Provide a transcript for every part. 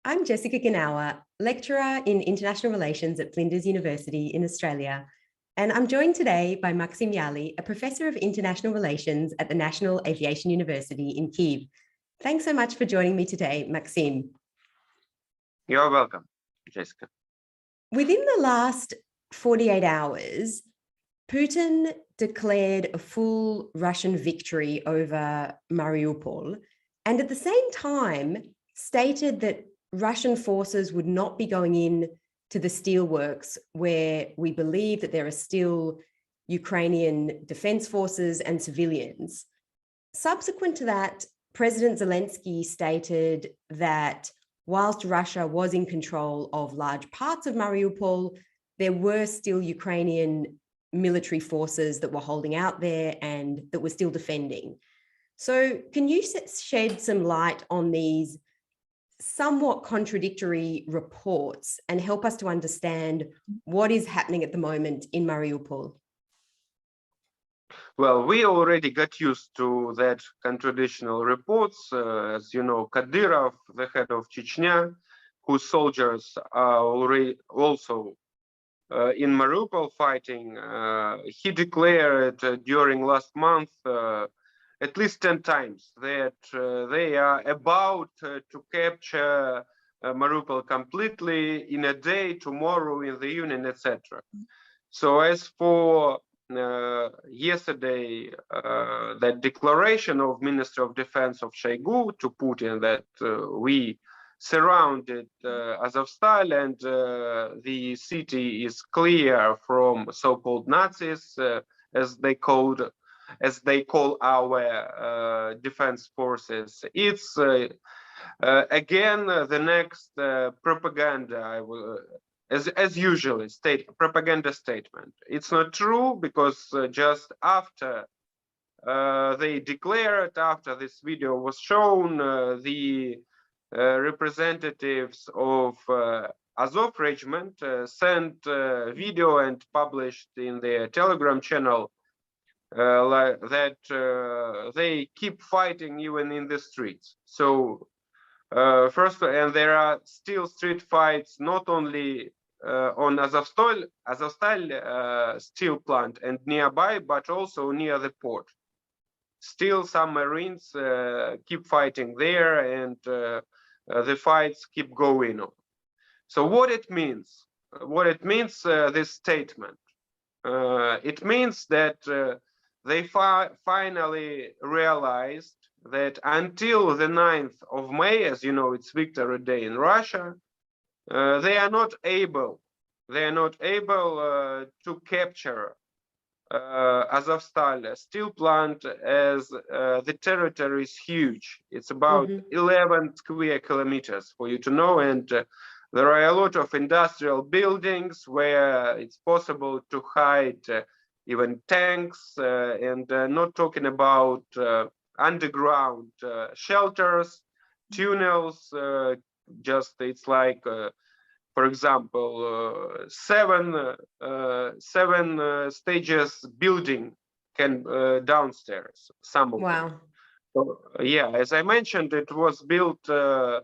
I'm Jessica Ganawa, lecturer in international relations at Flinders University in Australia. And I'm joined today by Maxim, a professor of international relations at the National Aviation University in Kyiv. Thanks so much for joining me today, Maxim. You're welcome, Jessica. Within the last 48 hours, Putin declared a full Russian victory over Mariupol, and at the same time stated that Russian forces would not be going in to the steelworks where we believe that there are still Ukrainian defense forces and civilians. Subsequent to that, President Zelensky stated that whilst Russia was in control of large parts of Mariupol, there were still Ukrainian military forces that were holding out there and that were still defending. So can you shed some light on these somewhat contradictory reports and help us to understand what is happening at the moment in Mariupol? Well, we already got used to that contradictional reports. As you know, Kadyrov, the head of Chechnya, whose soldiers are already also in Mariupol fighting, he declared during last month at least 10 times that they are about to capture Mariupol completely in a day, tomorrow, in the evening, etc. So as for yesterday, that declaration of Minister of Defense of Shoigu to Putin that we surrounded Azovstal and the city is clear from so-called Nazis, as they call our defense forces. It's again the next propaganda, as usually, propaganda statement. It's not true because just after they declared, after this video was shown, the representatives of Azov regiment sent video and published in their Telegram channel that they keep fighting even in the streets. So first, and there are still street fights not only on Azovstal steel plant and nearby, but also near the port. Still, some Marines keep fighting there, and the fights keep going on. So what it means? This statement? It means that they finally realized that until the 9th of May, as you know, it's Victory Day in Russia, they are not able to capture Azovstal steel plant, as the territory is huge. It's about 11 square kilometers, for you to know, and there are a lot of industrial buildings where it's possible to hide even tanks, and not talking about underground shelters, tunnels. Just it's like, for example, seven stages building can downstairs. Some of them. So, yeah, as I mentioned, it was built in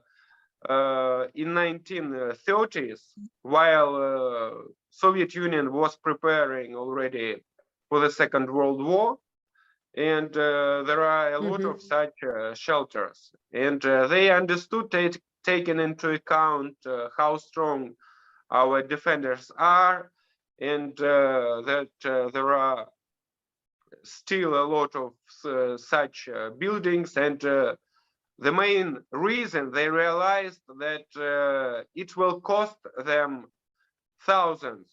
1930s, while Soviet Union was preparing already for the Second World War, and there are a lot of such shelters, and they understood, taking into account how strong our defenders are, and that there are still a lot of such buildings, and the main reason they realized that it will cost them thousands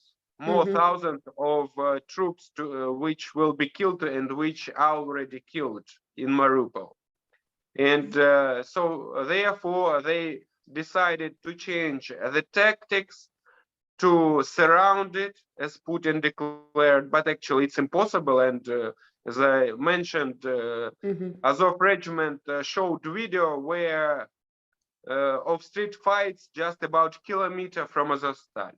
of troops which will be killed and which are already killed in Mariupol. And so therefore they decided to change the tactics to surround it, as Putin declared, but actually it's impossible. And as I mentioned, Azov regiment showed video where of street fights just about a kilometer from Azovstal.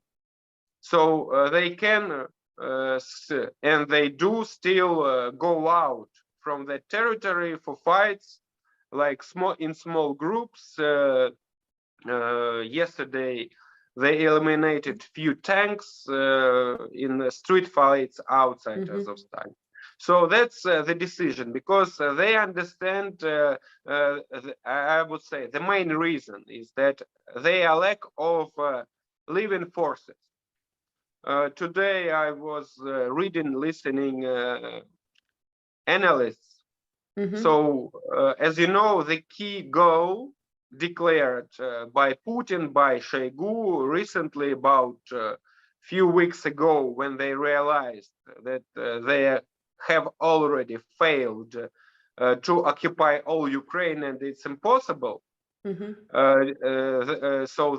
So they can and they do still go out from the territory for fights, like in small groups, Yesterday, they eliminated few tanks in the street fights outside Azokstan. So that's the decision, because they understand, I would say, the main reason is that they are lack of living forces. Today I was listening analysts. So as you know, the key goal declared by Putin, by Shoigu recently, about a few weeks ago, when they realized that they have already failed to occupy all Ukraine and it's impossible. So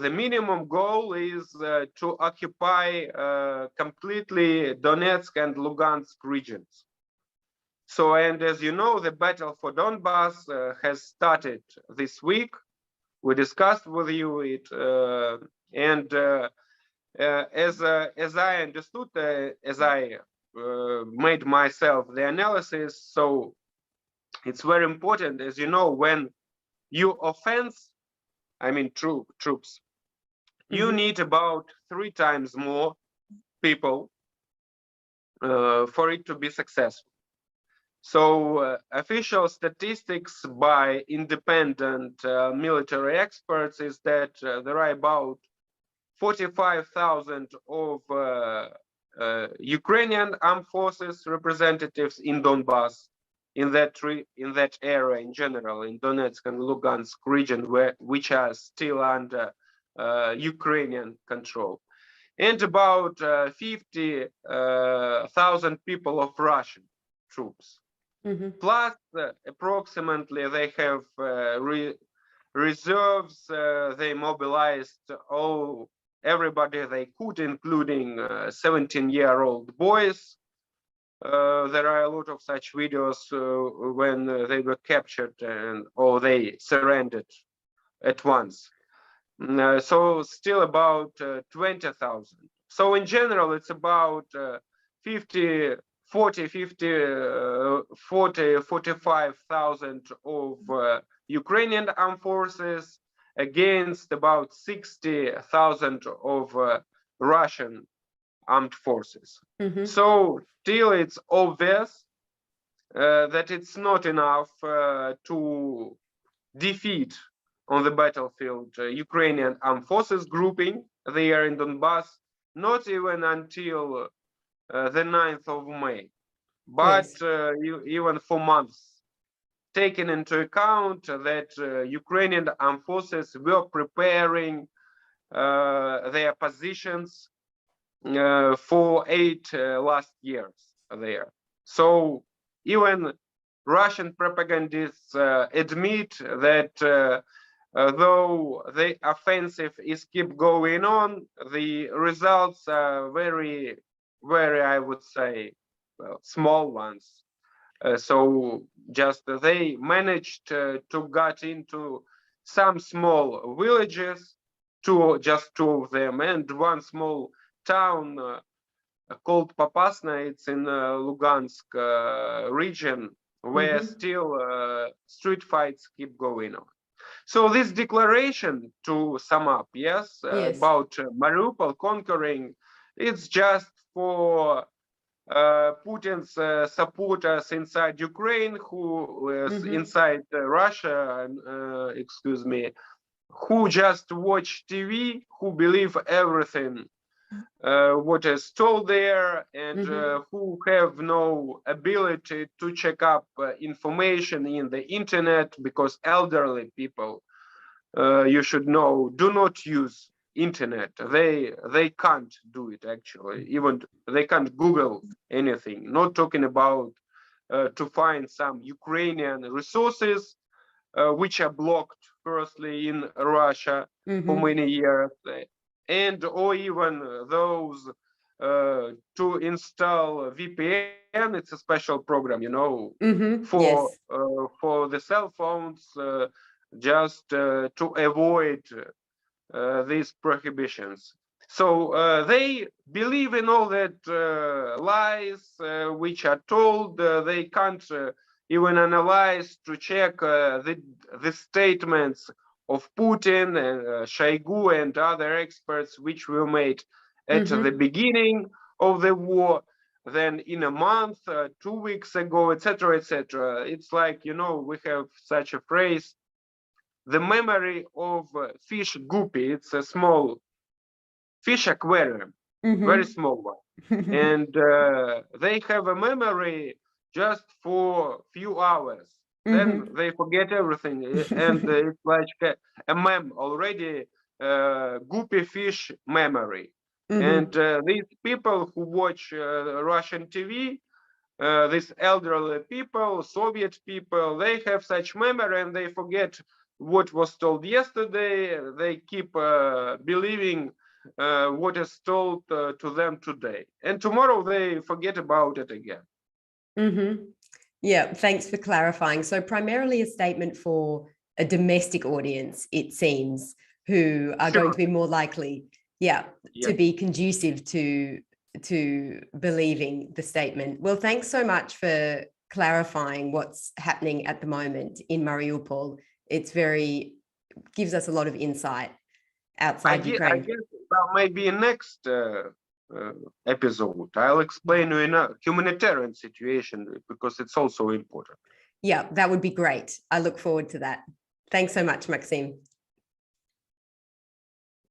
the minimum goal is to occupy completely Donetsk and Lugansk regions. So, and as you know, the battle for Donbass has started this week. We discussed with you it, and as I understood, as I made myself the analysis, so it's very important, as you know, when you offense, I mean troops, you need about 3 times more people for it to be successful. So official statistics by independent military experts is that there are about 45,000 of Ukrainian armed forces representatives in Donbass, in that area in general, in Donetsk and Lugansk region, which are still under Ukrainian control, and about 50,000 people of Russian troops. Plus, approximately, they have reserves. They mobilized everybody they could, including 17-year-old boys. There are a lot of such videos when they were captured or they surrendered at once. So still about 20,000. So in general, it's about 45,000 of Ukrainian armed forces against about 60,000 of Russian armed forces. So still it's obvious that it's not enough to defeat on the battlefield Ukrainian armed forces grouping there in Donbass, not even until the 9th of May, but even for months, taking into account that Ukrainian armed forces were preparing their positions for 8 last years there. So even Russian propagandists admit that though the offensive is keep going on, the results are very, I would say, small ones. So just they managed to get into some small villages, just 2 of them, and one small town called Popasna. It's in Lugansk region, where still street fights keep going on. So this declaration, to sum up, about Mariupol conquering, it's just for Putin's supporters inside Ukraine, who is inside Russia, excuse me, who just watch TV, who believe everything what is told there, and who have no ability to check up information in the internet, because elderly people, you should know, do not use internet. They can't do it, actually. Even they can't Google anything, not talking about to find some Ukrainian resources which are blocked firstly in Russia for many years, and or even those to install VPN. It's a special program, you know, for the cell phones, just to avoid these prohibitions. So they believe in all that lies which are told. They can't even analyze to check the statements of Putin and Shoigu and other experts, which were made at the beginning of the war, then in a month, 2 weeks ago, etc., etc. It's like, you know, we have such a phrase, the memory of fish guppy. It's a small fish aquarium, very small one. And they have a memory just for few hours. Then they forget everything. And it's like a mem already, guppy fish memory. And these people who watch Russian TV, these elderly people, Soviet people, they have such memory and they forget what was told yesterday. They keep believing what is told to them today. And tomorrow they forget about it again. Yeah, thanks for clarifying. So primarily a statement for a domestic audience, it seems, who are going to be more likely, to be conducive to believing the statement. Well, thanks so much for clarifying what's happening at the moment in Mariupol. It's gives us a lot of insight outside Ukraine. I guess maybe next episode, I'll explain you in a humanitarian situation, because it's also important. Yeah, that would be great. I look forward to that. Thanks so much, Maxim.